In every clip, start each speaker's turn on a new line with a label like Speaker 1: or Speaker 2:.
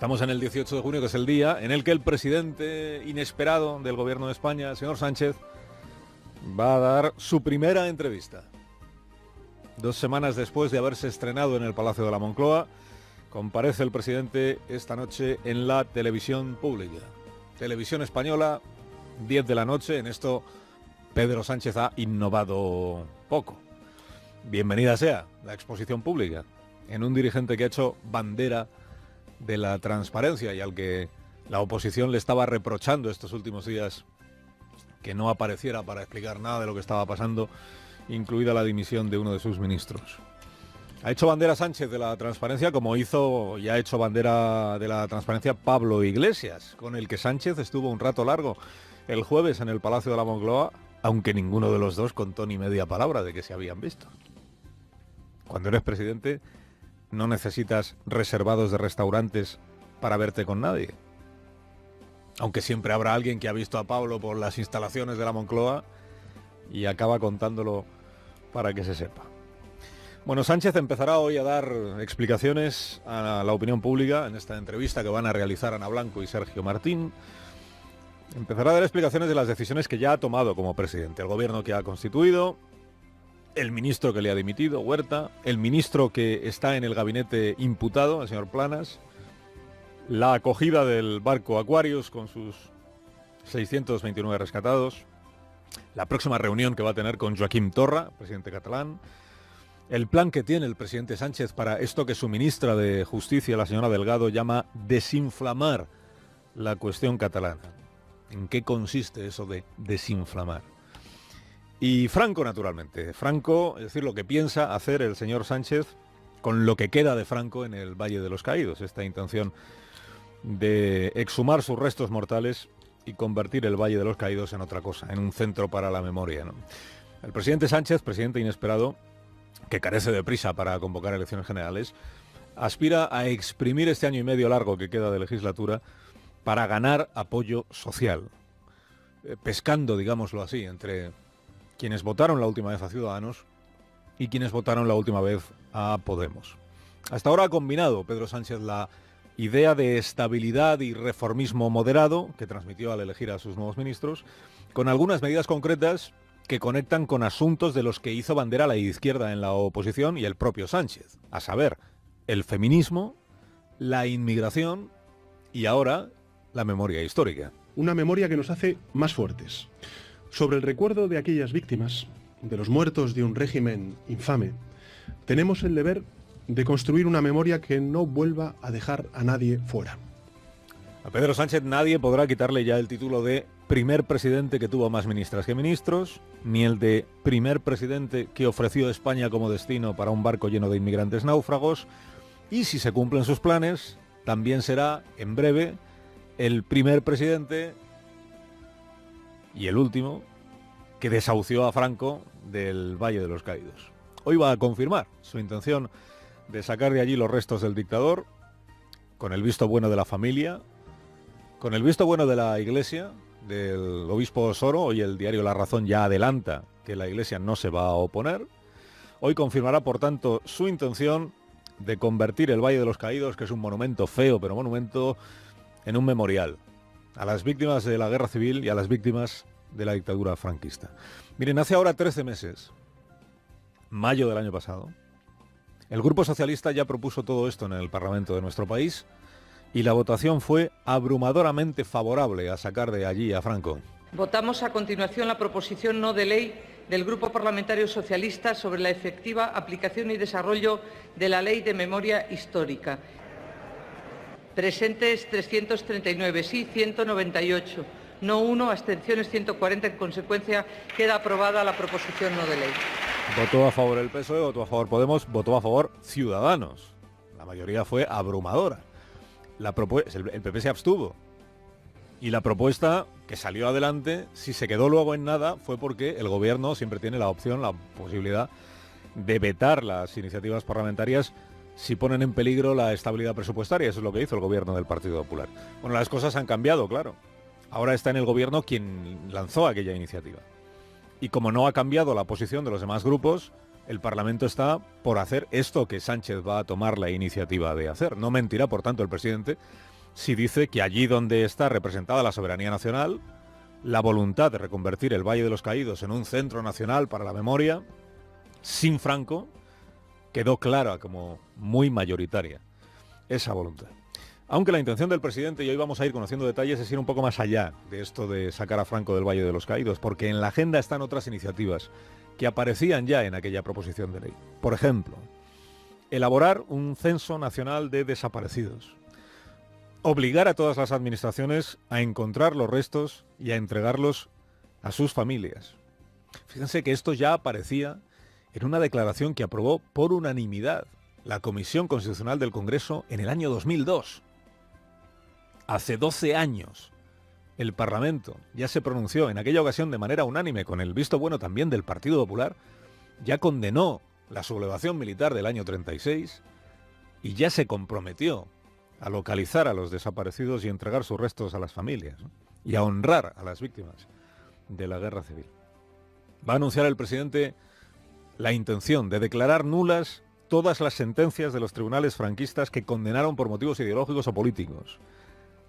Speaker 1: Estamos en el 18 de junio, que es el día en el que el presidente inesperado del gobierno de España, el señor Sánchez, va a dar su primera entrevista. 2 semanas después de haberse estrenado en el Palacio de la Moncloa, comparece el presidente esta noche en la televisión pública. Televisión española, 10 de la noche. En esto Pedro Sánchez ha innovado poco. Bienvenida sea la exposición pública en un dirigente que ha hecho bandera de la transparencia y al que la oposición le estaba reprochando estos últimos días que no apareciera para explicar nada de lo que estaba pasando, incluida la dimisión de uno de sus ministros. Ha hecho bandera Sánchez de la transparencia, como hizo y ha hecho bandera de la transparencia Pablo Iglesias, con el que Sánchez estuvo un rato largo el jueves en el Palacio de la Moncloa, aunque ninguno de los dos contó ni media palabra de que se habían visto. Cuando eres presidente no necesitas reservados de restaurantes para verte con nadie. Aunque siempre habrá alguien que ha visto a Pablo por las instalaciones de la Moncloa y acaba contándolo para que se sepa. Bueno, Sánchez empezará hoy a dar explicaciones a la opinión pública en esta entrevista que van a realizar Ana Blanco y Sergio Martín. Empezará a dar explicaciones de las decisiones que ya ha tomado como presidente, el gobierno que ha constituido, el ministro que le ha dimitido, Huerta, el ministro que está en el gabinete imputado, el señor Planas, la acogida del barco Aquarius con sus 629 rescatados, la próxima reunión que va a tener con Joaquim Torra, presidente catalán, el plan que tiene el presidente Sánchez para esto que su ministra de Justicia, la señora Delgado, llama desinflamar la cuestión catalana. ¿En qué consiste eso de desinflamar? Y Franco, naturalmente. Franco, es decir, lo que piensa hacer el señor Sánchez con lo que queda de Franco en el Valle de los Caídos. Esta intención de exhumar sus restos mortales y convertir el Valle de los Caídos en otra cosa, en un centro para la memoria, ¿no? El presidente Sánchez, presidente inesperado, que carece de prisa para convocar elecciones generales, aspira a exprimir este año y medio largo que queda de legislatura para ganar apoyo social, pescando, digámoslo así, entre quienes votaron la última vez a Ciudadanos y quienes votaron la última vez a Podemos. Hasta ahora ha combinado Pedro Sánchez la idea de estabilidad y reformismo moderado que transmitió al elegir a sus nuevos ministros, con algunas medidas concretas que conectan con asuntos de los que hizo bandera la izquierda en la oposición y el propio Sánchez, a saber, el feminismo, la inmigración y ahora la memoria histórica.
Speaker 2: Una memoria que nos hace más fuertes. Sobre el recuerdo de aquellas víctimas, de los muertos de un régimen infame, tenemos el deber de construir una memoria que no vuelva a dejar a nadie fuera.
Speaker 1: A Pedro Sánchez nadie podrá quitarle ya el título de primer presidente que tuvo más ministras que ministros, ni el de primer presidente que ofreció España como destino para un barco lleno de inmigrantes náufragos, y si se cumplen sus planes, también será, en breve, el primer presidente y el último que desahució a Franco del Valle de los Caídos. Hoy va a confirmar su intención de sacar de allí los restos del dictador, con el visto bueno de la familia, con el visto bueno de la Iglesia, del obispo Osoro. Hoy el diario La Razón ya adelanta que la Iglesia no se va a oponer. Hoy confirmará, por tanto, su intención de convertir el Valle de los Caídos, que es un monumento feo, pero monumento, en un memorial a las víctimas de la guerra civil y a las víctimas de la dictadura franquista. Miren, hace ahora 13 meses, mayo del año pasado, el Grupo Socialista ya propuso todo esto en el Parlamento de nuestro país y la votación fue abrumadoramente favorable a sacar de allí a Franco.
Speaker 3: Votamos a continuación la proposición no de ley del Grupo Parlamentario Socialista sobre la efectiva aplicación y desarrollo de la Ley de Memoria Histórica. Presentes 339, sí 198, no 1, abstenciones 140. En consecuencia, queda aprobada la proposición no de ley.
Speaker 1: Votó a favor el PSOE, votó a favor Podemos, votó a favor Ciudadanos. La mayoría fue abrumadora. El PP se abstuvo. Y la propuesta que salió adelante, si se quedó luego en nada, fue porque el gobierno siempre tiene la opción, la posibilidad de vetar las iniciativas parlamentarias si ponen en peligro la estabilidad presupuestaria. Eso es lo que hizo el gobierno del Partido Popular. Bueno, las cosas han cambiado, claro. Ahora está en el gobierno quien lanzó aquella iniciativa. Y como no ha cambiado la posición de los demás grupos, el Parlamento está por hacer esto que Sánchez va a tomar la iniciativa de hacer. No mentirá, por tanto, el presidente si dice que allí donde está representada la soberanía nacional, la voluntad de reconvertir el Valle de los Caídos en un centro nacional para la memoria, sin Franco, quedó clara como muy mayoritaria esa voluntad. Aunque la intención del presidente, y hoy vamos a ir conociendo detalles, es ir un poco más allá de esto de sacar a Franco del Valle de los Caídos, porque en la agenda están otras iniciativas que aparecían ya en aquella proposición de ley. Por ejemplo, elaborar un censo nacional de desaparecidos. Obligar a todas las administraciones a encontrar los restos y a entregarlos a sus familias. Fíjense que esto ya aparecía en una declaración que aprobó por unanimidad la Comisión Constitucional del Congreso en el año 2002. Hace 12 años el Parlamento ya se pronunció en aquella ocasión de manera unánime, con el visto bueno también del Partido Popular, ya condenó la sublevación militar del año 36 y ya se comprometió a localizar a los desaparecidos y entregar sus restos a las familias, ¿no? Y a honrar a las víctimas de la guerra civil. Va a anunciar el presidente la intención de declarar nulas todas las sentencias de los tribunales franquistas que condenaron por motivos ideológicos o políticos.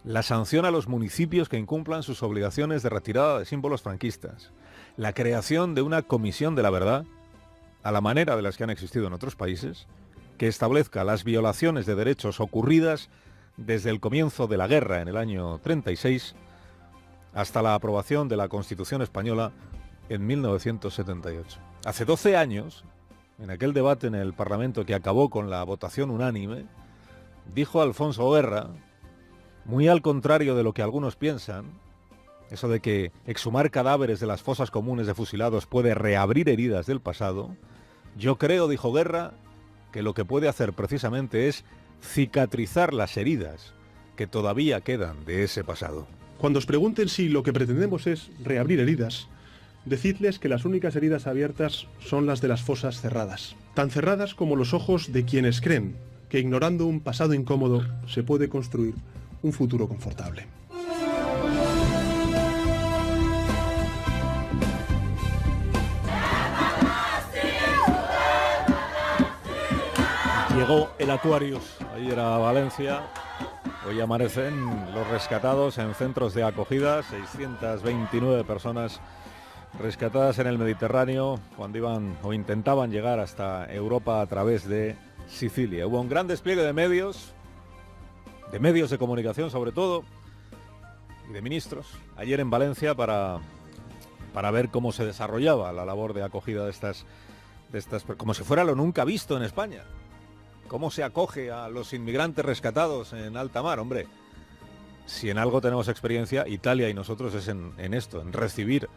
Speaker 1: La sanción a los municipios que incumplan sus obligaciones de retirada de símbolos franquistas. La creación de una comisión de la verdad, a la manera de las que han existido en otros países, que establezca las violaciones de derechos ocurridas desde el comienzo de la guerra en el año 36 hasta la aprobación de la Constitución española en 1978. Hace 12 años, en aquel debate en el Parlamento que acabó con la votación unánime, dijo Alfonso Guerra, muy al contrario de lo que algunos piensan, eso de que exhumar cadáveres de las fosas comunes de fusilados puede reabrir heridas del pasado, yo creo, dijo Guerra, que lo que puede hacer precisamente es cicatrizar las heridas que todavía quedan de ese pasado.
Speaker 2: Cuando os pregunten si lo que pretendemos es reabrir heridas, decidles que las únicas heridas abiertas son las de las fosas cerradas. Tan cerradas como los ojos de quienes creen que ignorando un pasado incómodo se puede construir un futuro confortable.
Speaker 1: Llegó el Aquarius ayer a Valencia. Hoy amanecen los rescatados en centros de acogida, 629 personas rescatadas en el Mediterráneo cuando iban o intentaban llegar hasta Europa a través de Sicilia. Hubo un gran despliegue de medios de comunicación sobre todo, y de ministros, ayer en Valencia para ver cómo se desarrollaba la labor de acogida de estas, como si fuera lo nunca visto en España. ¿Cómo se acoge a los inmigrantes rescatados en alta mar? Hombre, si en algo tenemos experiencia, Italia y nosotros es en esto, en recibir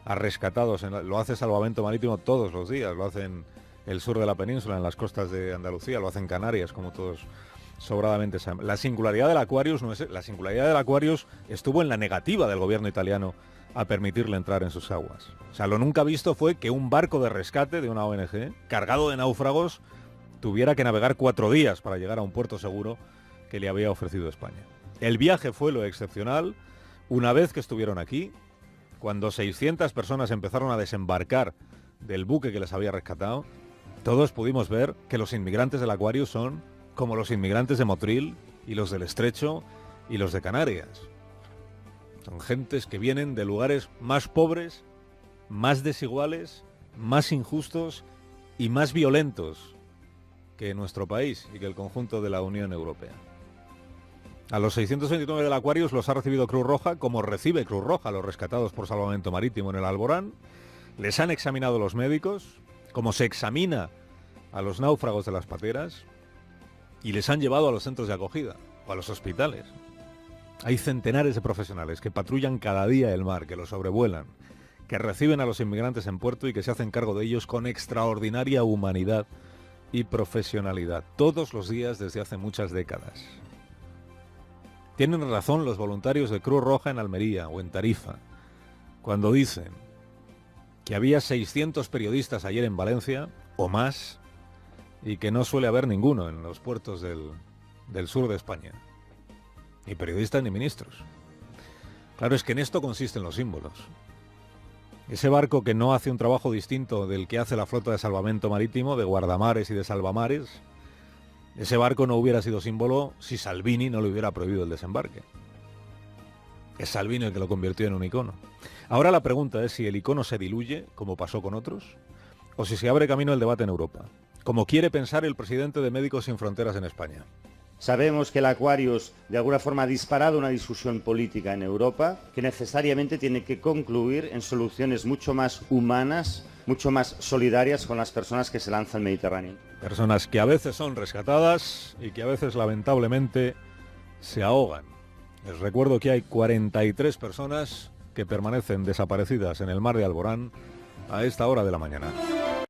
Speaker 1: a rescatados. Lo hace Salvamento Marítimo todos los días, lo hace en el sur de la península, en las costas de Andalucía, lo hace en Canarias, como todos sobradamente saben. La singularidad del Aquarius estuvo en la negativa del gobierno italiano a permitirle entrar en sus aguas. O sea, lo nunca visto fue que un barco de rescate de una ONG, cargado de náufragos, tuviera que navegar 4 días para llegar a un puerto seguro que le había ofrecido España. El viaje fue lo excepcional. Una vez que estuvieron aquí, cuando 600 personas empezaron a desembarcar del buque que les había rescatado, todos pudimos ver que los inmigrantes del Aquarius son como los inmigrantes de Motril y los del Estrecho y los de Canarias. Son gentes que vienen de lugares más pobres, más desiguales, más injustos y más violentos que nuestro país y que el conjunto de la Unión Europea. A los 629 del Aquarius los ha recibido Cruz Roja, como recibe Cruz Roja a los rescatados por Salvamento Marítimo en el Alborán. Les han examinado los médicos, como se examina a los náufragos de las pateras, y les han llevado a los centros de acogida o a los hospitales. Hay centenares de profesionales que patrullan cada día el mar, que lo sobrevuelan, que reciben a los inmigrantes en puerto y que se hacen cargo de ellos con extraordinaria humanidad y profesionalidad, todos los días desde hace muchas décadas. Tienen razón los voluntarios de Cruz Roja en Almería o en Tarifa, cuando dicen que había 600 periodistas ayer en Valencia, o más, y que no suele haber ninguno en los puertos del sur de España. Ni periodistas ni ministros. Claro, es que en esto consisten los símbolos. Ese barco que no hace un trabajo distinto del que hace la flota de salvamento marítimo, de guardamares y de salvamares, ese barco no hubiera sido símbolo si Salvini no le hubiera prohibido el desembarque. Es Salvini el que lo convirtió en un icono. Ahora la pregunta es si el icono se diluye, como pasó con otros, o si se abre camino el debate en Europa, como quiere pensar el presidente de Médicos Sin Fronteras en España.
Speaker 4: Sabemos que el Aquarius de alguna forma ha disparado una discusión política en Europa que necesariamente tiene que concluir en soluciones mucho más humanas, mucho más solidarias con las personas que se lanzan al Mediterráneo.
Speaker 1: Personas que a veces son rescatadas y que a veces lamentablemente se ahogan. Les recuerdo que hay 43 personas que permanecen desaparecidas en el mar de Alborán a esta hora de la mañana.